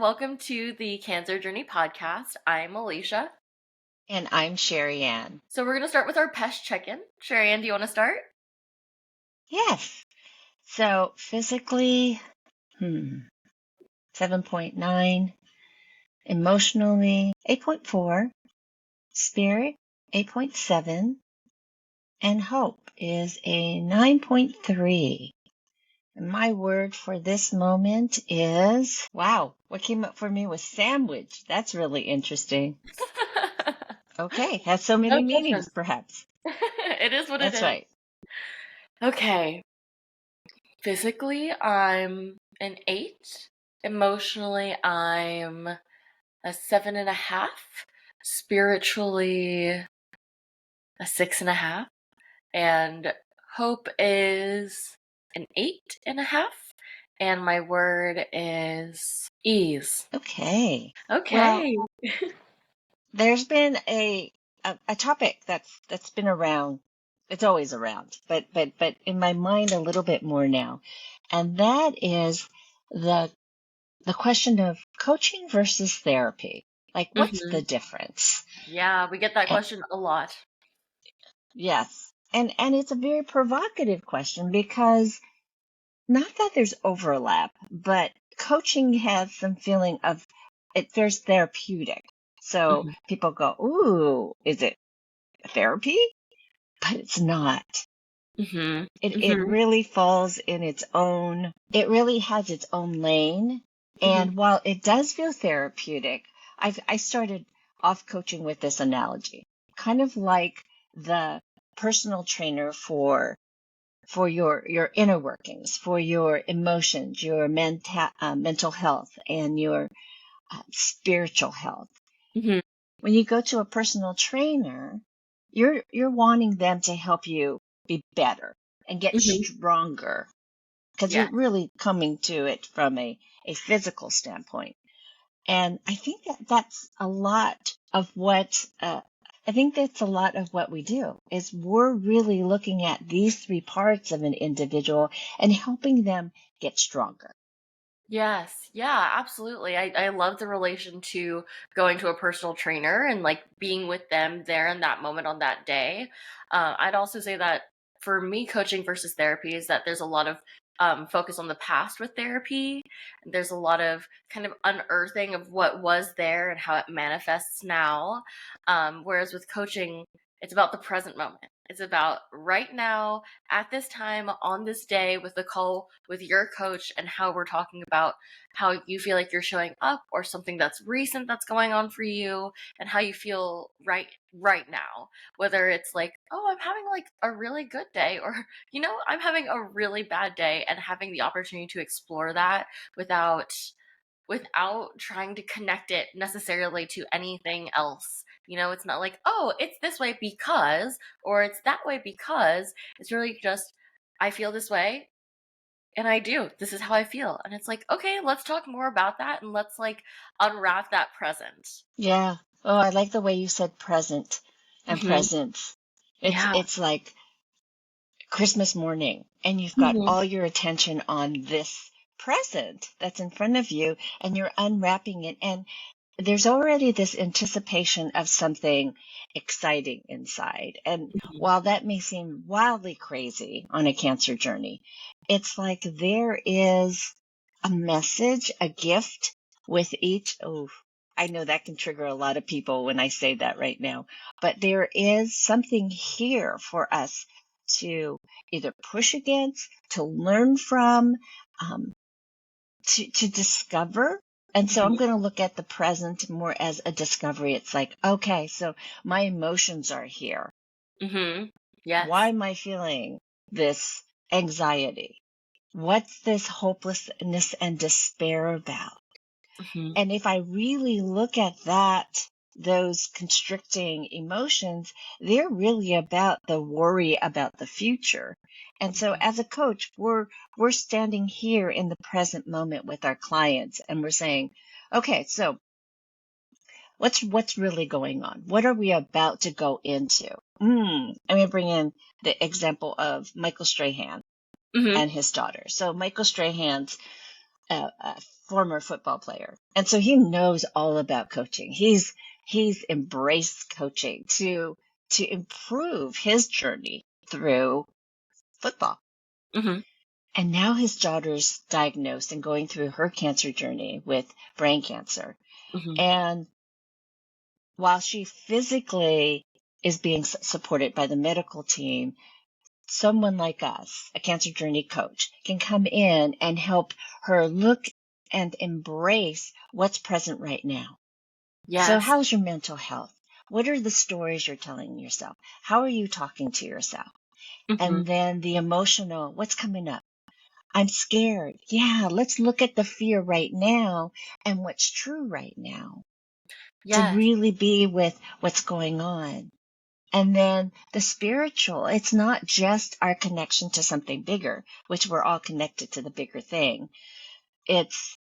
welcome to the Cancer Journey podcast. I'm Alicia. And I'm Sherry Ann. So we're going to start with our pest check-in. Sherry Ann, do you want to start? Yes. So physically, 7.9, emotionally, 8.4, spirit, 8.7, and hope is a 9.3. And my word for this moment is, wow, what came up for me was sandwich. That's really interesting. Okay, has so many No judgment. meanings, perhaps. It is what That's it is. right. Okay. Physically, I'm an 8. Emotionally, I'm a 7.5. Spiritually, a 6.5. And hope is an 8.5. And my word is ease. Okay. Okay. Well, there's been a topic that's been around. It's always around, but in my mind a little bit more now, and that is the question of coaching versus therapy. Like, what's the difference? Yeah, we get that And, question a lot. yes, and it's a very provocative question because not that there's overlap, but coaching has some feeling of it. There's therapeutic, so people go, "Ooh, is it therapy?" But it's not. It really falls in its own, it really has its own lane. And while it does feel therapeutic, I started off coaching with this analogy, kind of like the personal trainer for your inner workings, for your emotions, your mental health, and your spiritual health. When you go to a personal trainer, you're wanting them to help you be better and get stronger, because Yeah. you're really coming to it from a physical standpoint. And I think that's a lot of what we do, is we're really looking at these 3 parts of an individual and helping them get stronger. Yes. Yeah, absolutely. I love the relation to going to a personal trainer and like being with them there in that moment on that day. I'd also say that for me, coaching versus therapy is that there's a lot of focus on the past with therapy. There's a lot of kind of unearthing of what was there and how it manifests now. Whereas with coaching, it's about the present moment. It's about right now, at this time, on this day, with the call with your coach, and how we're talking about how you feel like you're showing up, or something that's recent that's going on for you, and how you feel right now. Whether it's like, oh, I'm having like a really good day, or I'm having a really bad day, and having the opportunity to explore that without trying to connect it necessarily to anything else. It's not like, oh, it's this way because, or it's that way because. It's really just, I feel this way and I do. This is how I feel. And it's like, okay, let's talk more about that and let's like unwrap that present. Yeah. Oh, I like the way you said present and presence. Yeah. It's like Christmas morning, and you've got all your attention on this present that's in front of you, and you're unwrapping it, and there's already this anticipation of something exciting inside. And while that may seem wildly crazy on a cancer journey, it's like there is a message, a gift with each. Oh, I know that can trigger a lot of people when I say that right now, but there is something here for us to either push against, to learn from, to discover. And so I'm going to look at the present more as a discovery. It's like, okay, so my emotions are here. Yes. Why am I feeling this anxiety? What's this hopelessness and despair about? And if I really look at those constricting emotions, they're really about the worry about the future. And so as a coach, we're standing here in the present moment with our clients, and we're saying, okay, so what's really going on? What are we about to go into? I'm going to bring in the example of Michael Strahan and his daughter. So Michael Strahan's a former football player, and so he knows all about coaching. He's embraced coaching to improve his journey through football. Mhm. And now his daughter's diagnosed and going through her cancer journey with brain cancer. Mhm. And while she physically is being supported by the medical team, someone like us, a cancer journey coach, can come in and help her look and embrace what's present right now. So, Yes. how's your mental health? What are the stories you're telling yourself? How are you talking to yourself? And Mhm. then the emotional, what's coming up? I'm scared. Yeah, let's look at the fear right now and what's true right now to Yes. really be with what's going on. And then the spiritual, it's not just our connection to something bigger, which we're all connected to the bigger thing. It's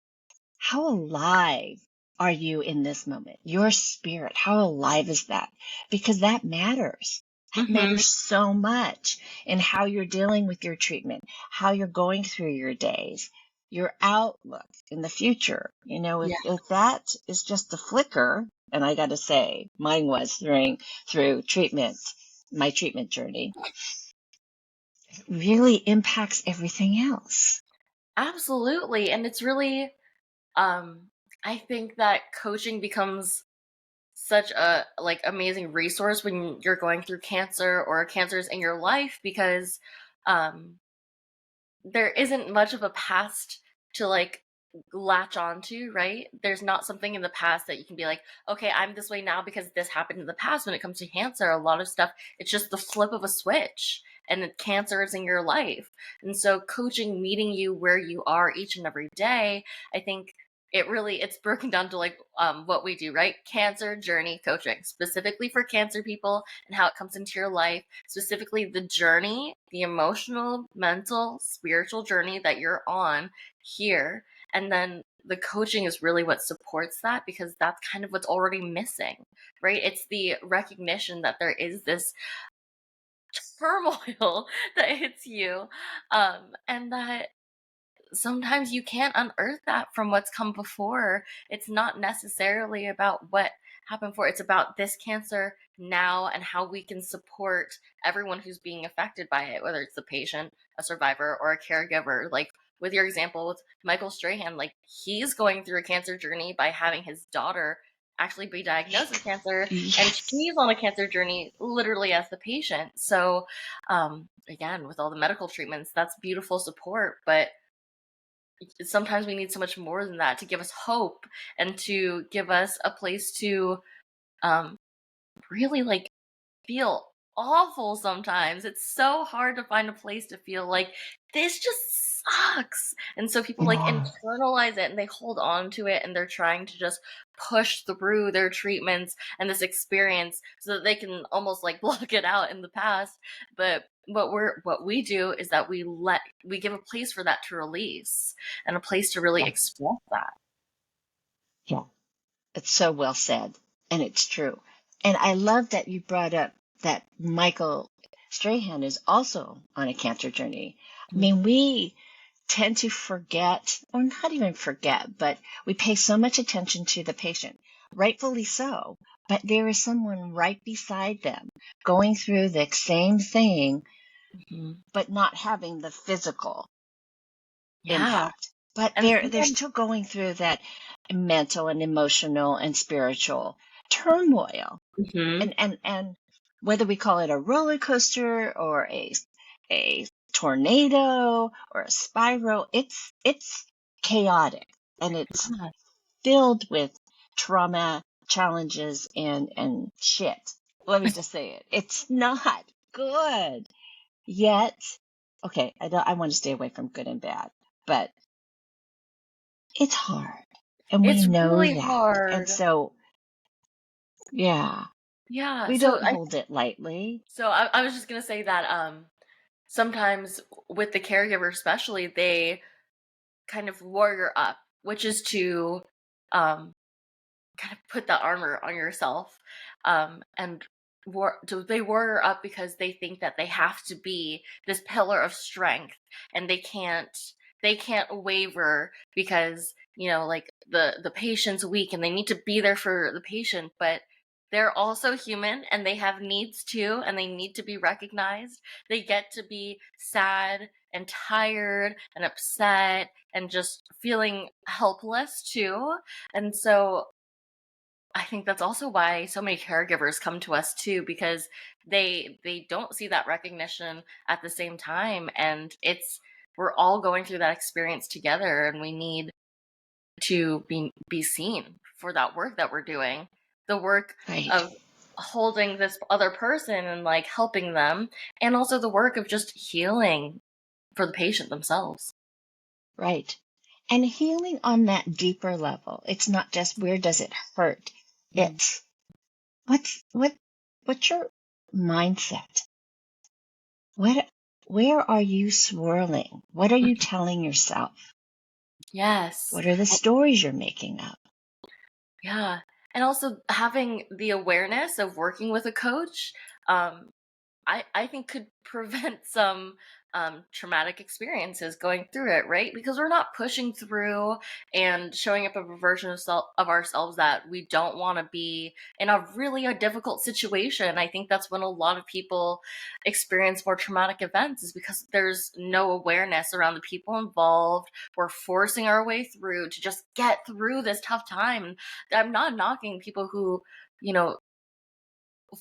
how alive are you in this moment? Your spirit, how alive is that? Because that matters. That Mhm. matters so much in how you're dealing with your treatment, how you're going through your days, your outlook in the future. You know, Yeah. if that is just a flicker, and I got to say, mine was through treatment, my treatment journey, really impacts everything else. Absolutely. And it's really um I think that coaching becomes such a like amazing resource when you're going through cancer or cancers in your life because um there isn't much of a past to like latch onto, right? There's not something in the past that you can be like, okay, I'm this way now because this happened in the past. When it comes to cancer, a lot of stuff, it's just the flip of a switch and cancer is in your life. And so coaching, meeting you where you are each and every day, I think it's broken down to like what we do, right? Cancer journey coaching, specifically for cancer people and how it comes into your life, specifically the journey, the emotional, mental, spiritual journey that you're on here. And then the coaching is really what supports that because that's kind of what's already missing, right? It's the recognition that there is this turmoil that hits you, and that sometimes you can't unearth that from what's come before. It's not necessarily about what happened before. It's about this cancer now and how we can support everyone who's being affected by it, whether it's the patient, a survivor, or a caregiver. Like with your example with Michael Strahan, like he's going through a cancer journey by having his daughter actually be diagnosed with cancer and Yes. she's on a cancer journey literally as the patient. So again, with all the medical treatments, that's beautiful support, but sometimes we need so much more than that to give us hope and to give us a place to um, really like feel awful sometimes. It's so hard to find a place to feel like this just sucks. And so people like Yeah. internalize it and they hold on to it and they're trying to just push through their treatments and this experience so that they can almost like block it out in the past. But what we do is that we give a place for that to release and a place to really Yes. express that. Yeah. It's so well said, and it's true. And I love that you brought up that Michael Strahan is also on a cancer journey. I Mhm. mean, we tend to forget, or not even forget, but we pay so much attention to the patient, rightfully so. But there is someone right beside them going through the same thing, Mhm. but not having the physical Yeah. impact. But And they're sometimes still going through that mental and emotional and spiritual turmoil. Mhm. And whether we call it a roller coaster or a tornado or a spiral, it's chaotic and it's Yeah. filled with trauma, challenges, and shit. Let me just say it. It's not good. Yet, okay, I want to stay away from good and bad, but it's hard. And we It's know really that. And hard. so, yeah, Yeah. we don't hold it lightly. I was just gonna say that sometimes with the caregiver especially, they kind of warrior up, which is to um kind of put the armor on yourself. And they warrior up because they think that they have to be this pillar of strength and they can't waver because, like the patient's weak and they need to be there for the patient, but they're also human and they have needs too and they need to be recognized. They get to be sad and tired and upset and just feeling helpless too. And so I think that's also why so many caregivers come to us too, because they don't see that recognition at the same time, and we're all going through that experience together, and we need to be seen for that work that we're doing, the work Right, of holding this other person and like helping them, and also the work of just healing for the patient themselves. right. And healing on that deeper level. It's not just where does it hurt? Mm. It's what's your mindset? What where are you swirling? What are you Mhm. telling yourself? Yes. What are the stories you're making up? Yeah. And also having the awareness of working with a coach, um, I think could prevent some traumatic experiences going through it, right? Because we're not pushing through and showing up of a version of ourselves that we don't want to be in a difficult situation. I think that's when a lot of people experience more traumatic events is because there's no awareness around the people involved. We're forcing our way through to just get through this tough time. I'm not knocking people who, you know,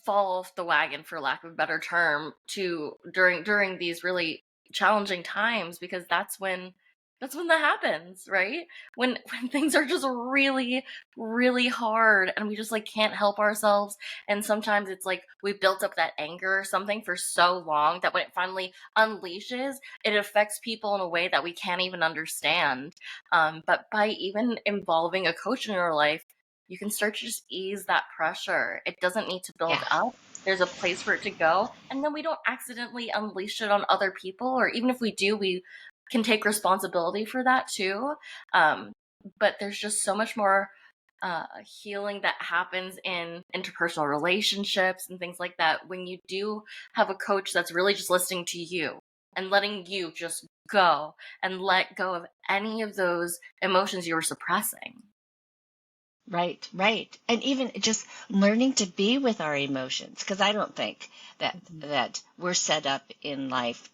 fall off the wagon, for lack of a better term, to during these really challenging times, because that's when that happens, right? When things are just really really hard and we just like can't help ourselves, and sometimes it's like we built up that anger or something for so long that when it finally unleashes, it affects people in a way that we can't even understand. But by even involving a coach in your life, you can start to just ease that pressure. It doesn't need to build Yeah. up. There's a place for it to go. And then we don't accidentally unleash it on other people. Or even if we do, we can take responsibility for that too. Um, but there's just so much more healing that happens in interpersonal relationships and things like that when you do have a coach that's really just listening to you and letting you just go and let go of any of those emotions you were suppressing. Right, right. And even just learning to be with our emotions, because I don't think that we're set up in life,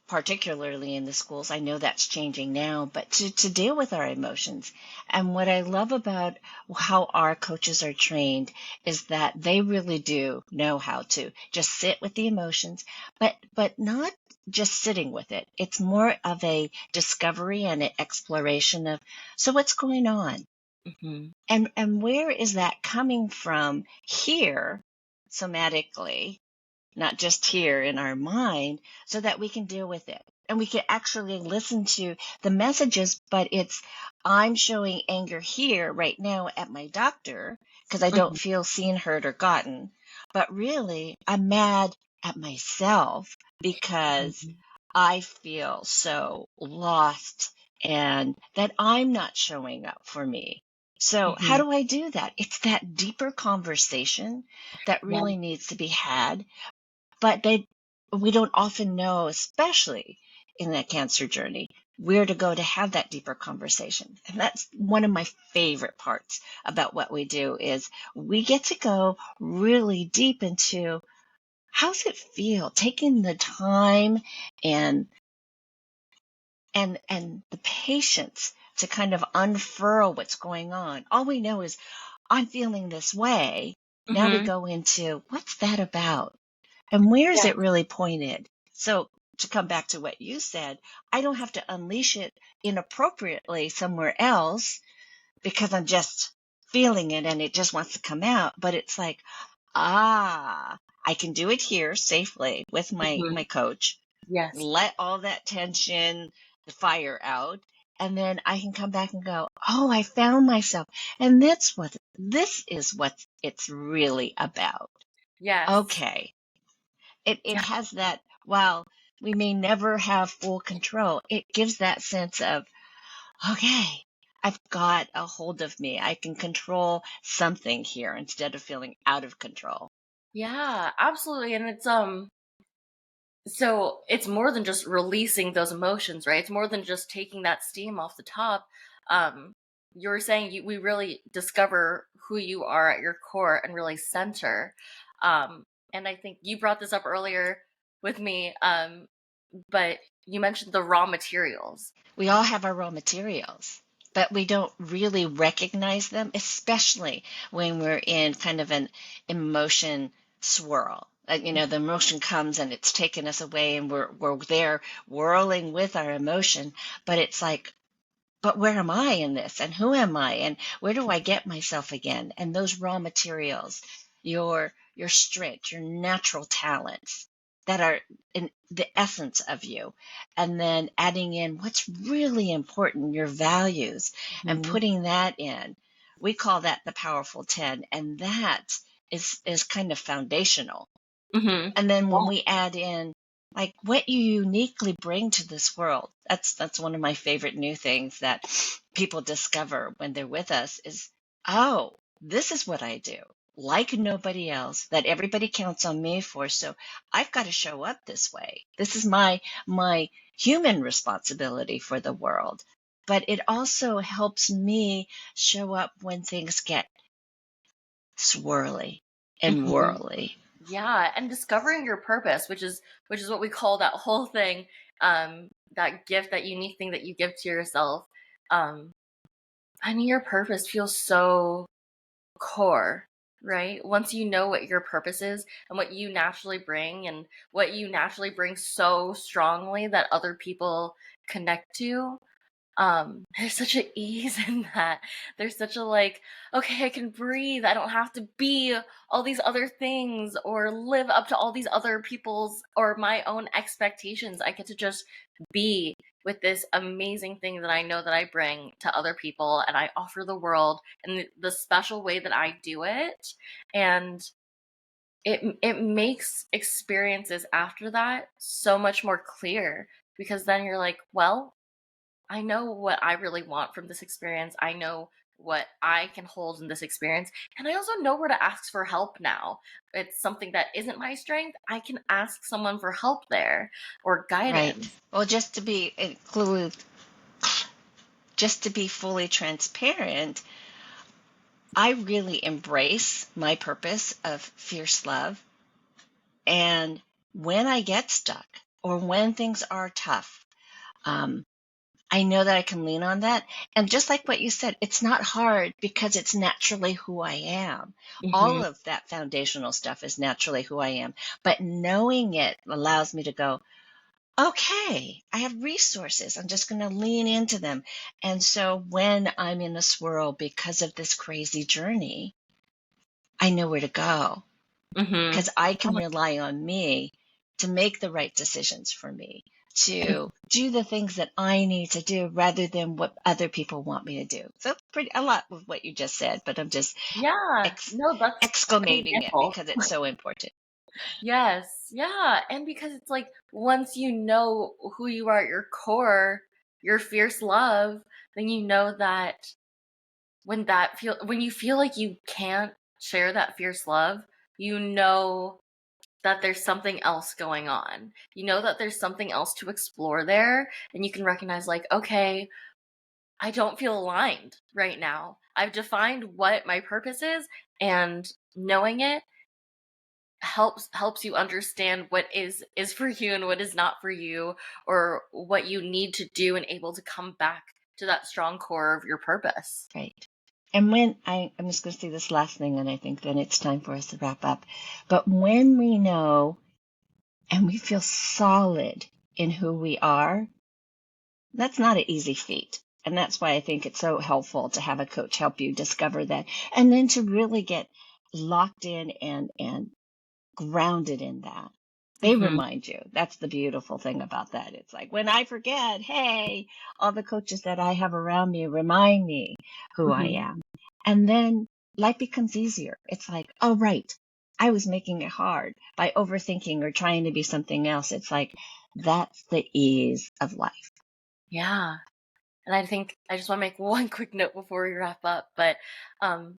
particularly in the schools. I know that's changing now, but to deal with our emotions. And what I love about how our coaches are trained is that they really do know how to just sit with the emotions, but not just sitting with it. It's more of a discovery and an exploration of, so what's going on? Hmm. And where is that coming from here somatically, not just here in our mind, so that we can deal with it. And we can actually listen to the messages, but it's, I'm showing anger here right now at my doctor because I don't Hmm. feel seen, heard, or gotten. But really, I'm mad at myself because Hmm. I feel so lost and that I'm not showing up for me. So, how Hmm. do I do that? It's that deeper conversation that Yeah. really needs to be had, but we don't often know, especially in that cancer journey, where to go to have that deeper conversation. And that's one of my favorite parts about what we do is we get to go really deep into how's it feel, taking the time and and the patience to kind of unfurl what's going on. All we know is I'm feeling this way. Now we Hmm. go into what's that about? And where is Yeah. it really pointed? So to come back to what you said, I don't have to unleash it inappropriately somewhere else because I'm just feeling it and it just wants to come out. But it's like, ah, I can do it here safely with Hmm. my coach, Yes. let all that tension, the fire out, and then I can come back and go, oh, I found myself. And this is what it's really about. Yes. Okay. It Yeah. has that, while we may never have full control, it gives that sense of, okay, I've got a hold of me. I can control something here instead of feeling out of control. Yeah, absolutely. And So it's more than just releasing those emotions, right? It's more than just taking that steam off the top. Um, you're saying we really discover who you are at your core and really center. And I think you brought this up earlier with me, but you mentioned the raw materials. We all have our raw materials, but we don't really recognize them, especially when we're in kind of an emotion swirl. The emotion comes and it's taken us away, and we're there whirling with our emotion, but it's like, but where am I in this? And who am I? And where do I get myself again? And those raw materials, your strength, your natural talents that are in the essence of you. And then adding in what's really important, your values, and Hmm. putting that in. We call that the powerful 10. And that is kind of foundational. Hmm. And then when we add in like what you uniquely bring to this world, that's one of my favorite new things that people discover when they're with us is, oh, this is what I do. Like nobody else, that everybody counts on me for. So I've got to show up this way. This is my human responsibility for the world. But it also helps me show up when things get swirly and Hmm. whirly. Yeah, and discovering your purpose, which is what we call that whole thing, that gift, that unique thing that you give to yourself. Um, Finding your purpose feels so core, right? Once you know what your purpose is and what you naturally bring, and what you naturally bring so strongly that other people connect to, there's such an ease in that. There's such a, like, okay, I can breathe, I don't have to be all these other things or live up to all these other people's or my own expectations. I get to just be with this amazing thing that I know that I bring to other people and I offer the world in the special way that I do it. And it makes experiences after that so much more clear, because then you're like, well, I know what I really want from this experience. I know what I can hold in this experience. And I also know where to ask for help now. It's something that isn't my strength. I can ask someone for help there, or Right. guidance. Well, just to be fully transparent, I really embrace my purpose of fierce love. And when I get stuck or when things are tough, um, I know that I can lean on that. And just like what you said, it's not hard because it's naturally who I am. Hmm. All of that foundational stuff is naturally who I am. But knowing it allows me to go, okay, I have resources. I'm just going to lean into them. And so when I'm in a swirl because of this crazy journey, I know where to go Hmm. because I can rely on me to make the right decisions for me, to do the things that I need to do rather than what other people want me to do. So pretty a lot of what you just said, but I'm just Yeah, ex- no, that's an exclamating it example. because it's so important. Yes, yeah, and because it's like, once you know who you are at your core, your fierce love, then you know that when you feel like you can't share that fierce love, you know that there's something else going on. You know that there's something else to explore there, and you can recognize, like, okay, I don't feel aligned right now. I've defined what my purpose is, and knowing it helps you understand what is for you and what is not for you, or what you need to do, and able to come back to that strong core of your purpose. Right. And I'm just going to say this last thing, and I think then it's time for us to wrap up. But when we know and we feel solid in who we are, that's not an easy feat. And that's why I think it's so helpful to have a coach help you discover that. And then to really get locked in and grounded in that. They Hmm. remind you. That's the beautiful thing about that. It's like when I forget, hey, all the coaches that I have around me remind me who I Hmm. am. And then life becomes easier. It's like, oh, right. I was making it hard by overthinking or trying to be something else. It's like, that's the ease of life. Yeah. And I think I just want to make one quick note before we wrap up. But um,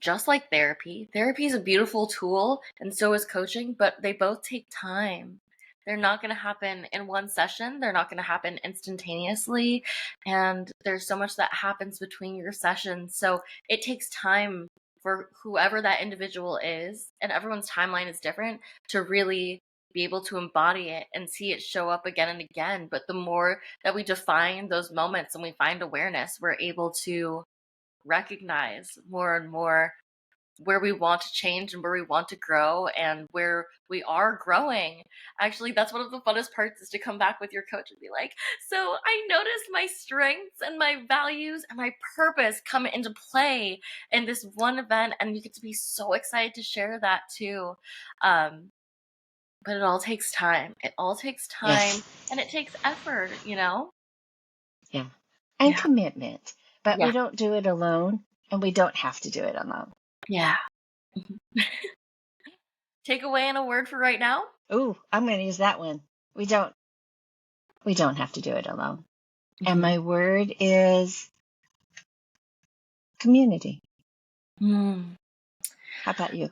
just like therapy is a beautiful tool, and so is coaching, but they both take time. They're not going to happen in one session. They're not going to happen instantaneously. And there's so much that happens between your sessions. So it takes time for whoever that individual is, and everyone's timeline is different, to really be able to embody it and see it show up again and again. But the more that we define those moments and we find awareness, we're able to recognize more and more where we want to change and where we want to grow and where we are growing. Actually, that's one of the funnest parts, is to come back with your coach and be like, so I noticed my strengths and my values and my purpose come into play in this one event, and you get to be so excited to share that too. um, but it all takes time. It all takes time, Yes. and it takes effort, you know? Yeah. And Yeah. commitment. But we Yeah. don't do it alone, and we don't have to do it alone. Yeah. Take away in a word for right now. Ooh, I'm going to use that one. We don't we don't have to do it alone. And Mhm. my word is community. Mm. How about you?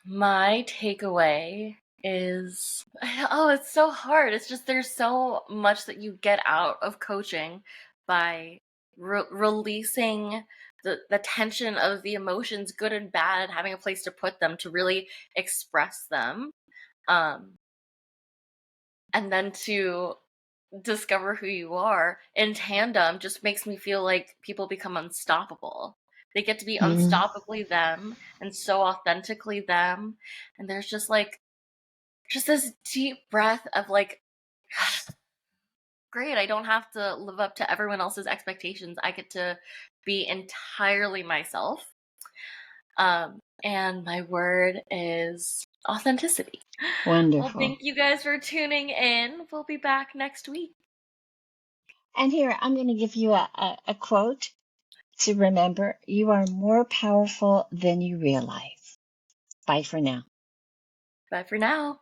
My takeaway is, oh, it's so hard. It's just there's so much that you get out of coaching by releasing the tension of the emotions, good and bad, having a place to put them, to really express them. Um, and then to discover who you are in tandem just makes me feel like people become unstoppable. They get to be Mm, unstoppably them and so authentically them. And there's just like, just this deep breath of like, great, I don't have to live up to everyone else's expectations. I get to be entirely myself. And my word is authenticity. Well, wonderful. thank you guys for tuning in. We'll be back next week. And here, I'm going to give you a quote to remember. You are more powerful than you realize. Bye for now. Bye for now.